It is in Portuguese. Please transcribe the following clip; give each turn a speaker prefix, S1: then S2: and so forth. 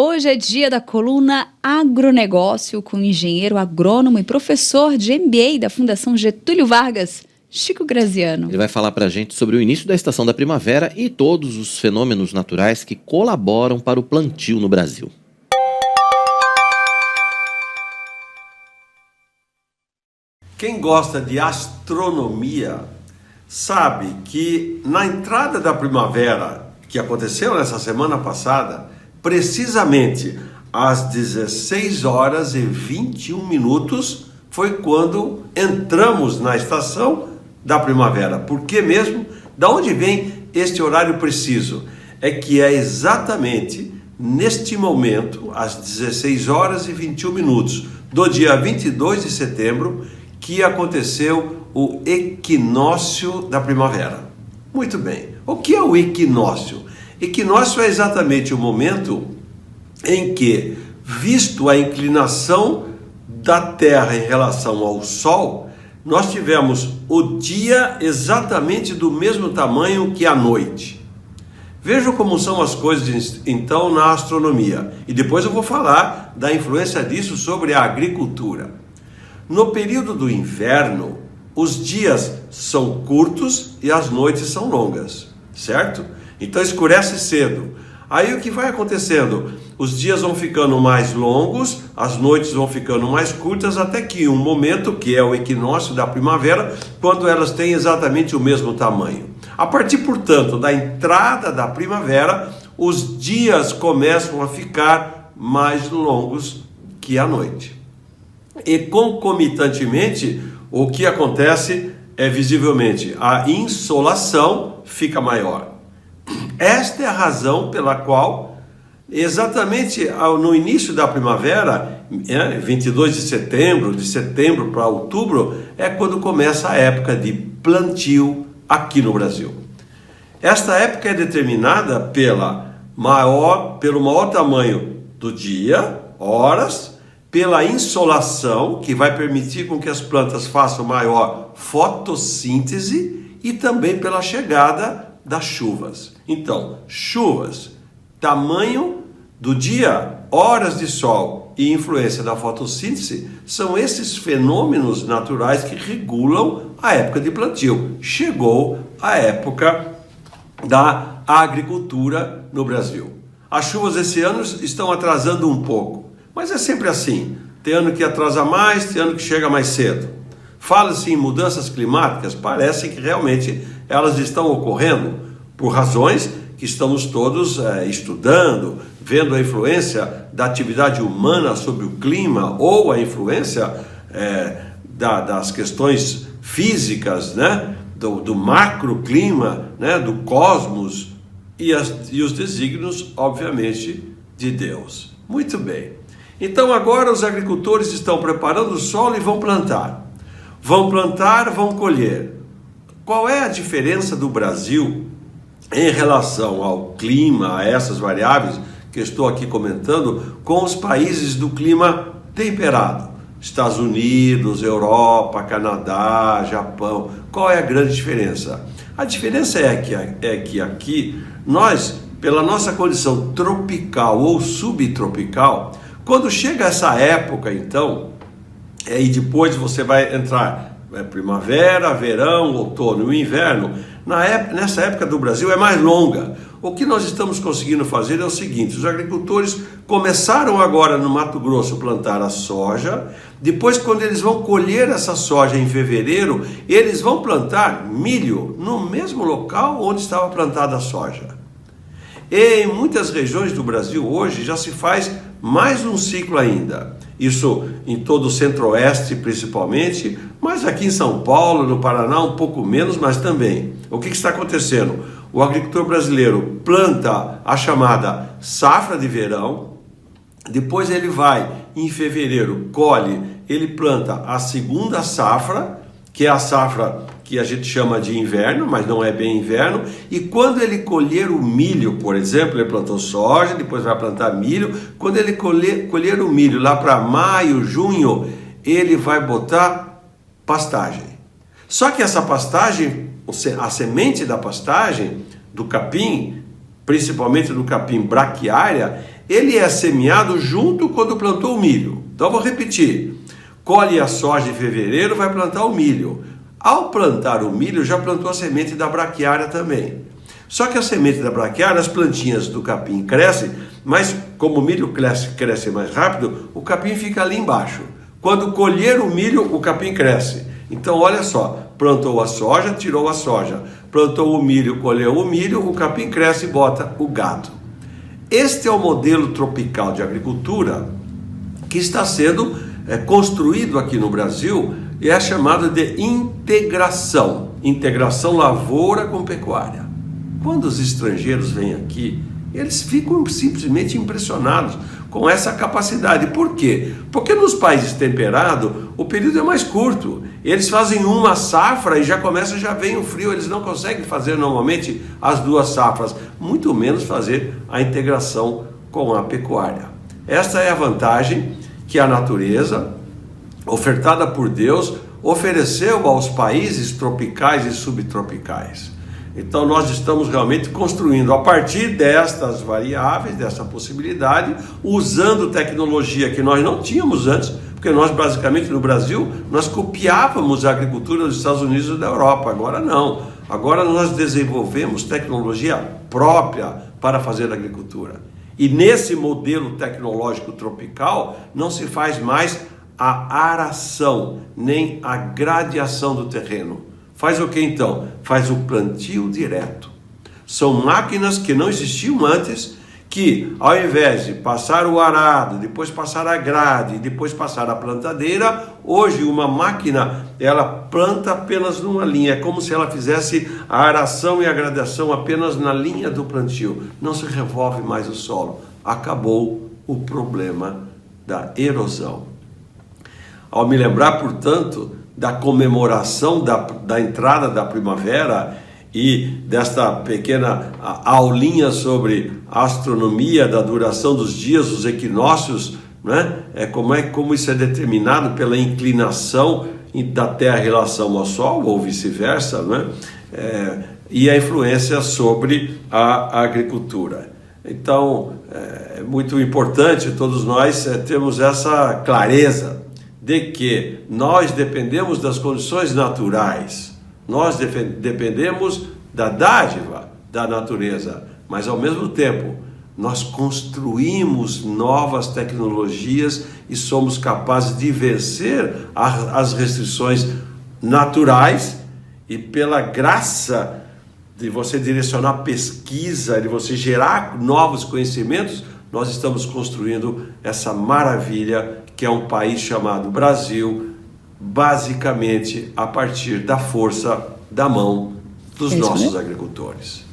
S1: Hoje é dia da coluna Agronegócio com o engenheiro agrônomo e professor de MBA da Fundação Getúlio Vargas, Chico Graziano.
S2: Ele vai falar para a gente sobre o início da estação da primavera e todos os fenômenos naturais que colaboram para o plantio no Brasil.
S3: Quem gosta de astronomia sabe que na entrada da primavera, que aconteceu nessa semana passada, precisamente às 16 horas e 21 minutos, foi quando entramos na estação da primavera. Por que mesmo? Da onde vem este horário preciso? É que é exatamente neste momento, às 16 horas e 21 minutos, do dia 22 de setembro, que aconteceu o equinócio da primavera. Muito bem. O que é o equinócio? Equinócio é exatamente o momento em que, visto a inclinação da Terra em relação ao Sol, nós tivemos o dia exatamente do mesmo tamanho que a noite. Vejam como são as coisas então na astronomia. E depois eu vou falar da influência disso sobre a agricultura. No período do inverno, os dias são curtos e as noites são longas, certo? Então escurece cedo. Aí o que vai acontecendo? Os dias vão ficando mais longos, as noites vão ficando mais curtas, até que um momento, que é o equinócio da primavera, quando elas têm exatamente o mesmo tamanho. A partir, portanto, da entrada da primavera, os dias começam a ficar mais longos que a noite. E concomitantemente, o que acontece é visivelmente a insolação fica maior. Esta é a razão pela qual, exatamente no início da primavera, 22 de setembro para outubro, é quando começa a época de plantio aqui no Brasil. Esta época é determinada pelo maior tamanho do dia, horas, pela insolação, que vai permitir com que as plantas façam maior fotossíntese, e também pela chegada das chuvas. Então, chuvas, tamanho do dia, horas de sol e influência da fotossíntese são esses fenômenos naturais que regulam a época de plantio. Chegou a época da agricultura no Brasil. As chuvas esse ano estão atrasando um pouco, mas é sempre assim. Tem ano que atrasa mais, tem ano que chega mais cedo. Fala-se em mudanças climáticas, parece que realmente elas estão ocorrendo por razões que estamos todos estudando, vendo a influência da atividade humana sobre o clima, ou a influência das questões físicas, né? do macroclima, né? do cosmos, e os desígnios, obviamente, de Deus. Muito bem. Então agora os agricultores estão preparando o solo e vão plantar. Vão plantar, vão colher. Qual é a diferença do Brasil em relação ao clima, a essas variáveis que estou aqui comentando, com os países do clima temperado? Estados Unidos, Europa, Canadá, Japão. Qual é a grande diferença? A diferença é que aqui, nós, pela nossa condição tropical ou subtropical, quando chega essa época, então, e depois você vai entrar primavera, verão, outono e inverno, nessa época do Brasil é mais longa. O que nós estamos conseguindo fazer é o seguinte: os agricultores começaram agora no Mato Grosso a plantar a soja, depois quando eles vão colher essa soja em fevereiro, eles vão plantar milho no mesmo local onde estava plantada a soja. E em muitas regiões do Brasil hoje já se faz mais um ciclo ainda. Isso em todo o centro-oeste principalmente, mas aqui em São Paulo, no Paraná um pouco menos, mas também. O que está acontecendo? O agricultor brasileiro planta a chamada safra de verão, depois ele vai em fevereiro, colhe, ele planta a segunda safra, que é a safra que a gente chama de inverno, mas não é bem inverno, e quando ele colher o milho, por exemplo, ele plantou soja, depois vai plantar milho, quando ele colher o milho lá para maio, junho, ele vai botar pastagem. Só que essa pastagem, a semente da pastagem, do capim, principalmente do capim braquiária, ele é semeado junto quando plantou o milho. Então vou repetir, colhe a soja em fevereiro, vai plantar o milho. Ao plantar o milho, já plantou a semente da braquiária também. Só que a semente da braquiária, as plantinhas do capim crescem, mas como o milho cresce mais rápido, o capim fica ali embaixo. Quando colher o milho, o capim cresce. Então olha só, plantou a soja, tirou a soja. Plantou o milho, colheu o milho, o capim cresce e bota o gado. Este é o modelo tropical de agricultura que está sendo construído aqui no Brasil e é chamado de integração. Integração lavoura com pecuária. Quando os estrangeiros vêm aqui, eles ficam simplesmente impressionados com essa capacidade. Por quê? Porque nos países temperados o período é mais curto. Eles fazem uma safra e já vem o frio. Eles não conseguem fazer normalmente as duas safras, muito menos fazer a integração com a pecuária. Esta é a vantagem que a natureza, ofertada por Deus, ofereceu aos países tropicais e subtropicais. Então nós estamos realmente construindo a partir destas variáveis, dessa possibilidade, usando tecnologia que nós não tínhamos antes, porque nós basicamente no Brasil, nós copiávamos a agricultura dos Estados Unidos e da Europa, agora não. Agora nós desenvolvemos tecnologia própria para fazer agricultura. E nesse modelo tecnológico tropical, não se faz mais a aração, nem a gradiação do terreno. Faz o que então? Faz o plantio direto. São máquinas que não existiam antes, que ao invés de passar o arado, depois passar a grade, depois passar a plantadeira, hoje uma máquina, ela planta apenas numa linha. É como se ela fizesse a aração e a gradação apenas na linha do plantio. Não se revolve mais o solo. Acabou o problema da erosão. Ao me lembrar, portanto, da comemoração da entrada da primavera e desta pequena aulinha sobre a astronomia, da duração dos dias, os equinócios, né? Como isso é determinado pela inclinação da Terra em relação ao Sol, ou vice-versa, né? E a influência sobre a agricultura. Então, é muito importante todos nós termos essa clareza de que nós dependemos das condições naturais, nós dependemos da dádiva da natureza, mas ao mesmo tempo nós construímos novas tecnologias e somos capazes de vencer as restrições naturais, e pela graça de você direcionar pesquisa, de você gerar novos conhecimentos, nós estamos construindo essa maravilha que é um país chamado Brasil, basicamente a partir da força da mão dos nossos agricultores.